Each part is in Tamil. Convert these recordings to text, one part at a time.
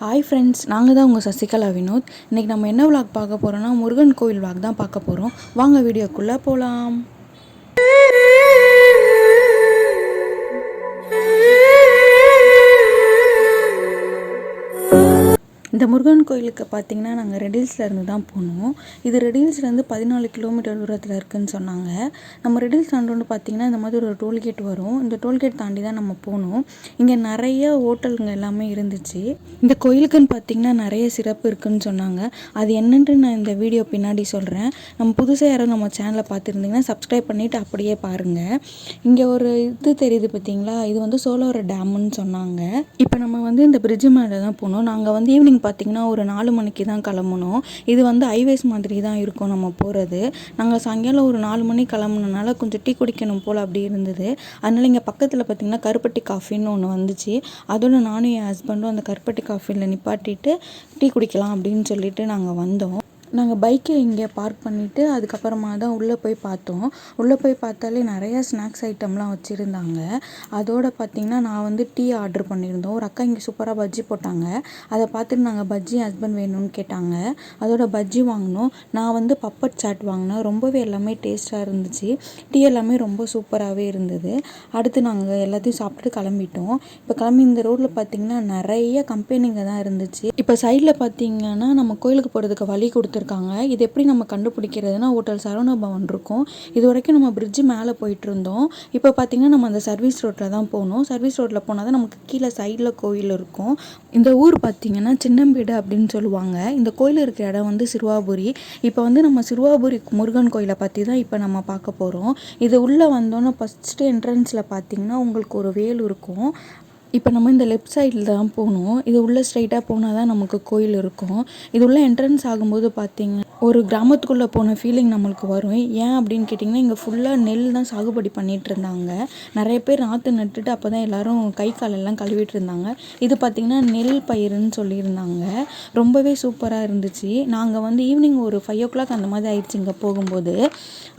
ஹாய் ஃப்ரெண்ட்ஸ், நாங்கள் தான் உங்கள் சசிகலா வினோத். இன்றைக்கி நம்ம என்ன விளாக் பார்க்க போகிறோன்னா முருகன் கோயில் விளாக் தான் பார்க்க போகிறோம். வாங்க வீடியோக்குள்ளே போகலாம். இந்த முருகன் கோயிலுக்கு பார்த்திங்கன்னா நாங்கள் ரெடில்ஸ்லேருந்து தான் போனோம். இது ரெடில்ஸ்லேருந்து 14 கிலோமீட்டர் தூரத்தில் இருக்குதுன்னு சொன்னாங்க. நம்ம ரெடில்ஸ் தாண்டோன்னு பார்த்திங்கன்னா இந்த மாதிரி ஒரு டோல்கேட் வரும். இந்த டோல்கேட் தாண்டி தான் நம்ம போனோம். இங்கே நிறைய ஹோட்டலுங்க எல்லாமே இருந்துச்சு. இந்த கோயிலுக்குன்னு பார்த்திங்கன்னா நிறைய சிறப்பு இருக்குதுன்னு சொன்னாங்க. அது என்னன்ட்டு நான் இந்த வீடியோ பின்னாடி சொல்கிறேன். நம்ம புதுசாக யாரும் நம்ம சேனலை பார்த்துருந்தீங்கன்னா சப்ஸ்கிரைப் பண்ணிவிட்டு அப்படியே பாருங்கள். இங்கே ஒரு இது தெரியுது பார்த்திங்களா, இது வந்து சோழவர டேம்னு சொன்னாங்க. இப்போ நம்ம வந்து இந்த பிரிட்ஜு மேலே தான் போனோம். நாங்கள் வந்து ஈவினிங் பார்த்திங்கன்னா ஒரு 4 மணிக்கு தான் கிளம்பணும். இது வந்து ஹைவேஸ் மாதிரி தான் இருக்கும் நம்ம போகிறது. நாங்கள் சாயங்காலம் ஒரு 4 மணிக்கு கிளம்புனனால கொஞ்சம் டீ குடிக்கணும் போல் அப்படி இருந்தது. அதனால் இங்கே பக்கத்தில் பார்த்திங்கன்னா கருப்பட்டி காஃபின்னு ஒன்று வந்துச்சு. அதோட நானும் என் ஹஸ்பண்டும் அந்த கருப்பட்டி காஃபியில் நிப்பாட்டிட்டு டீ குடிக்கலாம் அப்படின்னு சொல்லிட்டு நாங்கள் வந்தோம். நாங்கள் பைக்கை இங்கே பார்க் பண்ணிவிட்டு அதுக்கப்புறமா தான் உள்ளே போய் பார்த்தோம். உள்ளே போய் பார்த்தாலே நிறையா ஸ்நாக்ஸ் ஐட்டம்லாம் வச்சுருந்தாங்க. அதோடு பார்த்திங்கன்னா நான் வந்து டீ ஆர்டர் பண்ணியிருந்தோம். ஒரு அக்கா இங்கே சூப்பராக பஜ்ஜி போட்டாங்க. அதை பார்த்துட்டு நாங்கள் பஜ்ஜி ஹஸ்பண்ட் வேணும்னு கேட்டாங்க. அதோட பஜ்ஜி வாங்கினோம். நான் வந்து பப்பட் சாட் வாங்கினேன். ரொம்பவே எல்லாமே டேஸ்ட்டாக இருந்துச்சு. டீ எல்லாமே ரொம்ப சூப்பராகவே இருந்தது. அடுத்து நாங்கள் எல்லாத்தையும் சாப்பிட்டு கிளம்பிட்டோம். இப்போ கிளம்பி இந்த ரோட்டில் பார்த்திங்கன்னா நிறைய கம்பெனிங்க தான் இருந்துச்சு. இப்போ சைடில் பார்த்திங்கன்னா நம்ம கோயிலுக்கு போகிறதுக்கு வழி கொடுத்துருக்காங்க. இது எப்படி நம்ம கண்டுபிடிக்கிறதுனா, ஹோட்டல் சரவண பவன் இருக்கும். இது வரைக்கும் நம்ம பிரிட்ஜு மேலே போயிட்டு இருந்தோம். இப்போ பார்த்திங்கன்னா நம்ம அந்த சர்வீஸ் ரோட்டில் தான் போகணும். சர்வீஸ் ரோட்டில் போனால் தான் நமக்கு கீழே சைடில் கோயில் இருக்கும். இந்த ஊர் பார்த்திங்கன்னா சின்னம்பீடு அப்படின்னு சொல்லுவாங்க. இந்த கோயில் இருக்கிற இடம் வந்து சிறுவாபுரி. இப்போ வந்து நம்ம சிறுவாபுரி முருகன் கோயிலை பற்றி தான் இப்போ நம்ம பார்க்க போகிறோம். இது உள்ளே வந்தோன்னே ஃபஸ்ட்டு என்ட்ரன்ஸில் பார்த்திங்கன்னா உங்களுக்கு ஒரு வேல் இருக்கும். இப்போ நம்ம இந்த லெஃப்ட் சைடில் தான் போகணும். இது உள்ளே ஸ்ட்ரைட்டாக போனால் தான் நமக்கு கோயில் இருக்கும். இது உள்ளே என்ட்ரன்ஸ் ஆகும்போது பார்த்திங்கன்னா ஒரு கிராமத்துக்குள்ளே போன ஃபீலிங் நம்மளுக்கு வரும். ஏன் அப்படின்னு கேட்டிங்கன்னா, இங்கே ஃபுல்லாக நெல் தான் சாகுபடி பண்ணிகிட்டு இருந்தாங்க. நிறைய பேர் நாற்று நட்டுட்டு அப்போ தான் எல்லோரும் கை காலெல்லாம் கழுவிட்டு இருந்தாங்க. இது பார்த்திங்கன்னா நெல் பயிருன்னு சொல்லியிருந்தாங்க. ரொம்பவே சூப்பராக இருந்துச்சு. நாங்கள் வந்து ஈவினிங் ஒரு 5 o'clock அந்த மாதிரி ஆயிடுச்சு இங்கே போகும்போது.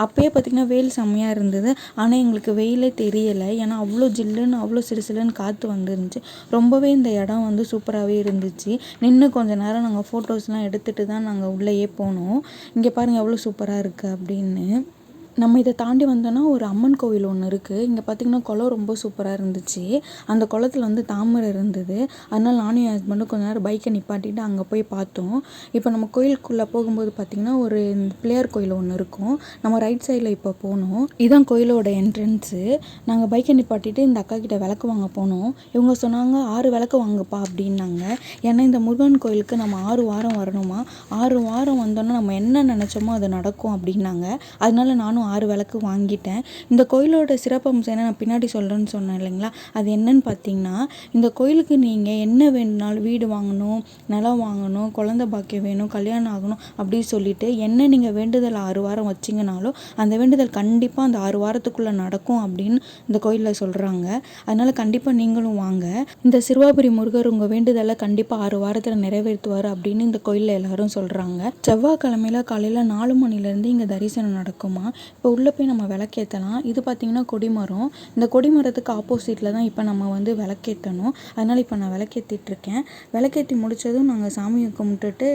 அப்போயே பார்த்திங்கன்னா வெயில் செம்மையாக இருந்தது. ஆனால் எங்களுக்கு வெயிலே தெரியலை. ஏன்னா அவ்வளோ ஜில்லுன்னு அவ்வளோ சிறுசிலுன்னு காற்று வந்துருந்துச்சு. ரொம்பவே இந்த இடம் வந்து சூப்பராகவே இருந்துச்சு. நின்று கொஞ்சம் நேரம் நாங்கள் ஃபோட்டோஸ்லாம் எடுத்துகிட்டு தான் நாங்கள் உள்ளேயே போனோம். இங்கே பாருங்கள் எவ்வளோ சூப்பராக இருக்குது அப்படின்னு. நம்ம இதை தாண்டி வந்தோன்னா ஒரு அம்மன் கோவில் ஒன்று இருக்குது. இங்கே பார்த்திங்கன்னா குளம் ரொம்ப சூப்பராக இருந்துச்சு. அந்த குளத்தில் வந்து தாமரை இருந்தது. அதனால் நானும் என் ஹஸ்பண்டும் கொஞ்ச நேரம் பைக்கை நிப்பாட்டிட்டு அங்கே போய் பார்த்தோம். இப்போ நம்ம கோயிலுக்குள்ளே போகும்போது பார்த்திங்கன்னா ஒரு பிள்ளையார் கோயில் ஒன்று இருக்கும். நம்ம ரைட் சைடில் இப்போ போனோம். இதுதான் கோயிலோட என்ட்ரன்ஸு. நாங்கள் பைக்கை நிப்பாட்டிட்டு இந்த அக்கா கிட்ட விளக்கு வாங்க போனோம். இவங்க சொன்னாங்க 6 விளக்கு வாங்கப்பா அப்படின்னாங்க. ஏன்னா இந்த முருகன் கோயிலுக்கு நம்ம 6 வாரம் வரணுமா. 6 வாரம் வந்தோன்னா நம்ம என்ன நினச்சோமோ அது நடக்கும் அப்படின்னாங்க. அதனால நானும் 6 விளக்கு வாங்கிட்டேன். இந்த கோயிலோட சிறப்பம்சம் என்ன நான் பின்னாடி சொல்கிறேன்னு சொன்னேன் இல்லைங்களா, அது என்னன்னு பார்த்தீங்கன்னா, இந்த கோயிலுக்கு நீங்கள் என்ன வேணுனாலும் வீடு வாங்கணும், நிலம் வாங்கணும், குழந்தை பாக்கியம் வேணும், கல்யாணம் ஆகணும் அப்படின்னு சொல்லிட்டு என்ன நீங்கள் வேண்டுதல் 6 வாரம் வச்சிங்கனாலும் அந்த வேண்டுதல் கண்டிப்பாக அந்த 6 வாரத்துக்குள்ளே நடக்கும் அப்படின்னு இந்த கோயிலில் சொல்கிறாங்க. அதனால் கண்டிப்பாக நீங்களும் வாங்க. இந்த சிறுவாபுரி முருகர் உங்கள் வேண்டுதலை கண்டிப்பாக 6 வாரத்தில் நிறைவேற்றுவார் அப்படின்னு இந்த கோயிலில் எல்லாரும் சொல்கிறாங்க. செவ்வாய்க்கிழமையில் காலையில் 4 மணிலேருந்து இங்கே தரிசனம் நடக்குமா. இப்போ உள்ளே போய் நம்ம விளக்கேற்றலாம். இது பார்த்திங்கன்னா கொடிமரம். இந்த கொடிமரத்துக்கு ஆப்போசிட்டில் தான் இப்போ நம்ம வந்து விளக்கேற்றணும். அதனால் இப்போ நான் விளக்கேற்றிட்டுருக்கேன். விளக்கேற்றி முடித்ததும் நாங்கள் சாமியை கும்பிட்டுட்டு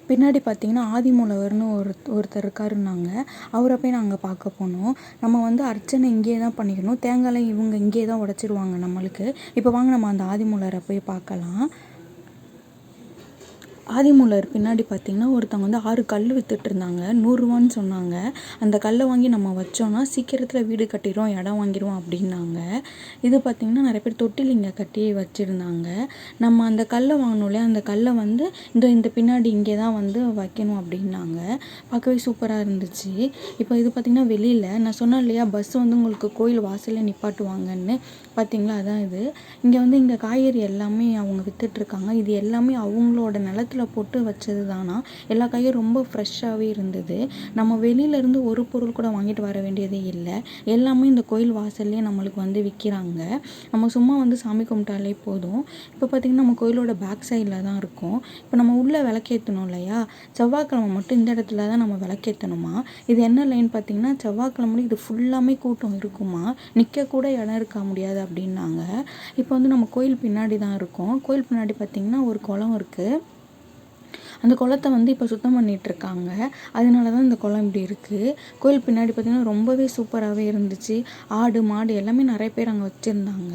பின்னாடி பார்த்திங்கன்னா ஆதிமூலவர்னு ஒருத்தர் இருக்காருன்னாங்க. அவரை போய் நாங்கள் பார்க்க போனோம். நம்ம வந்து அர்ச்சனை இங்கேயே தான் பண்ணிக்கணும். தேங்காய் இவங்க இங்கேயே தான் உடச்சிருவாங்க நம்மளுக்கு. இப்போ வாங்க நம்ம அந்த ஆதிமூலரை போய் பார்க்கலாம். ஆதிமூலர் பின்னாடி பார்த்திங்கன்னா ஒருத்தவங்க வந்து 6 கல் விற்றுட்டு இருந்தாங்க. 100 ரூபான்னு சொன்னாங்க. அந்த கல்லை வாங்கி நம்ம வச்சோன்னா சீக்கிரத்தில் வீடு கட்டிடுவோம், இடம் வாங்கிடுவோம் அப்படின்னாங்க. இது பார்த்திங்கன்னா நிறைய பேர் தொட்டில் இங்கே கட்டி வச்சுருந்தாங்க. நம்ம அந்த கல்லை வாங்கினோம் இல்லையா, அந்த கல்லை வந்து இந்த பின்னாடி இங்கே தான் வந்து வைக்கணும் அப்படின்னாங்க. பார்க்கவே சூப்பராக இருந்துச்சு. இப்போ இது பார்த்திங்கன்னா வெளியில் நான் சொன்னேன் இல்லையா, பஸ் வந்து உங்களுக்கு கோயில் வாசலில் நிப்பாட்டுவாங்கன்னு. பார்த்திங்களா, அதான் இது. இங்கே வந்து இங்கே காய்கறி எல்லாமே அவங்க விற்றுட்ருக்காங்க. இது எல்லாமே அவங்களோட நிலத்தில் ஐஸில் போட்டு வச்சது தானா. எல்லா காயும் ரொம்ப ஃப்ரெஷ்ஷாகவே இருந்தது. நம்ம வெளியிலேருந்து ஒரு பொருள் கூட வாங்கிட்டு வர வேண்டியதே இல்லை. எல்லாமே இந்த கோயில் வாசல்லே நம்மளுக்கு வந்து விற்கிறாங்க. நம்ம சும்மா வந்து சாமி கும்பிட்டாலே போதும். இப்போ பார்த்திங்கன்னா நம்ம கோயிலோட பேக் சைடில் தான் இருக்கும். இப்போ நம்ம உள்ளே விளக்கேற்றணும் இல்லையா, செவ்வாய்க்கிழமை மட்டும் இந்த இடத்துல தான் நம்ம விளக்கேற்றணுமா. இது என்ன லைன் பார்த்திங்கன்னா, செவ்வாய்க்கிழமை இது ஃபுல்லாமே கூட்டம் இருக்குமா, நிற்கக்கூட இடம் இருக்க முடியாது அப்படின்னாங்க. இப்போ வந்து நம்ம கோயில் பின்னாடி தான் இருக்கோம். கோயில் பின்னாடி பார்த்திங்கன்னா ஒரு குளம் இருக்குது. அந்த குளத்தை வந்து இப்போ சுத்தம் பண்ணிகிட்ருக்காங்க. அதனால தான் இந்த குளம் இப்படி இருக்குது. கோயில் பின்னாடி பார்த்திங்கன்னா ரொம்பவே சூப்பராகவே இருந்துச்சு. ஆடு மாடு எல்லாமே நிறைய பேர் அங்கே வச்சுருந்தாங்க.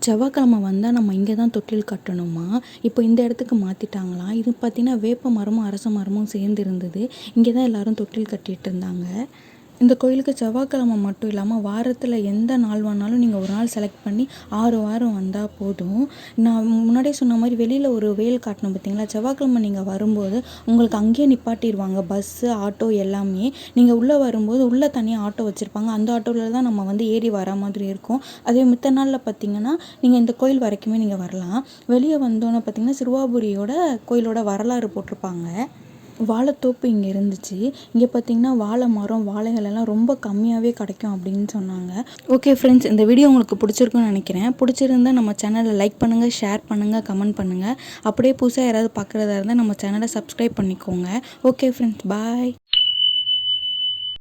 செவ்வாய்க்கிழமை வந்தால் நம்ம இங்கே தான் தொட்டில் கட்டணுமா. இப்போ இந்த இடத்துக்கு மாற்றிட்டாங்களாம். இது பார்த்திங்கன்னா வேப்ப மரமும் அரச மரமும் சேர்ந்து இருந்தது. இங்கே தான் எல்லோரும் தொட்டில் கட்டிகிட்டு இருந்தாங்க. இந்த கோயிலுக்கு செவ்வாய்க்கிழமை மட்டும் இல்லாமல் வாரத்தில் எந்த நாள் வேணாலும் நீங்கள் ஒரு நாள் செலக்ட் பண்ணி 6 வாரம் வந்தால் போதும். நான் முன்னாடியே சொன்ன மாதிரி வெளியில் ஒரு வேல் காட்டணும் பார்த்தீங்களா, செவ்வாய்க்கிழமை நீங்கள் வரும்போது உங்களுக்கு அங்கேயே நிப்பாட்டிடுவாங்க. பஸ்ஸு ஆட்டோ எல்லாமே. நீங்கள் உள்ளே வரும்போது உள்ளே தனியாக ஆட்டோ வச்சுருப்பாங்க. அந்த ஆட்டோவில் தான் நம்ம வந்து ஏறி வர மாதிரி இருக்கும். அதே மித்த நாளில் பார்த்திங்கன்னா நீங்கள் இந்த கோயில் வரைக்குமே நீங்கள் வரலாம். வெளியே வந்தோன்னே பார்த்திங்கன்னா சிறுவாபுரியோட கோயிலோட வரலாறு போட்டிருப்பாங்க. வாழைத்தோப்பு இங்கே இருந்துச்சு. இங்கே பார்த்திங்கன்னா வாழை மரம், வாழைகள் எல்லாம் ரொம்ப கம்மியாகவே கிடைக்கும் அப்படின்னு சொன்னாங்க. ஓகே ஃப்ரெண்ட்ஸ், இந்த வீடியோ உங்களுக்கு பிடிச்சிருக்குன்னு நினைக்கிறேன். பிடிச்சிருந்தால் நம்ம சேனலை லைக் பண்ணுங்கள், ஷேர் பண்ணுங்கள், கமெண்ட் பண்ணுங்கள். அப்படியே புதுசாக யாராவது பார்க்குறதா இருந்தால் நம்ம சேனலை சப்ஸ்கிரைப் பண்ணிக்கோங்க. ஓகே ஃப்ரெண்ட்ஸ், பாய்.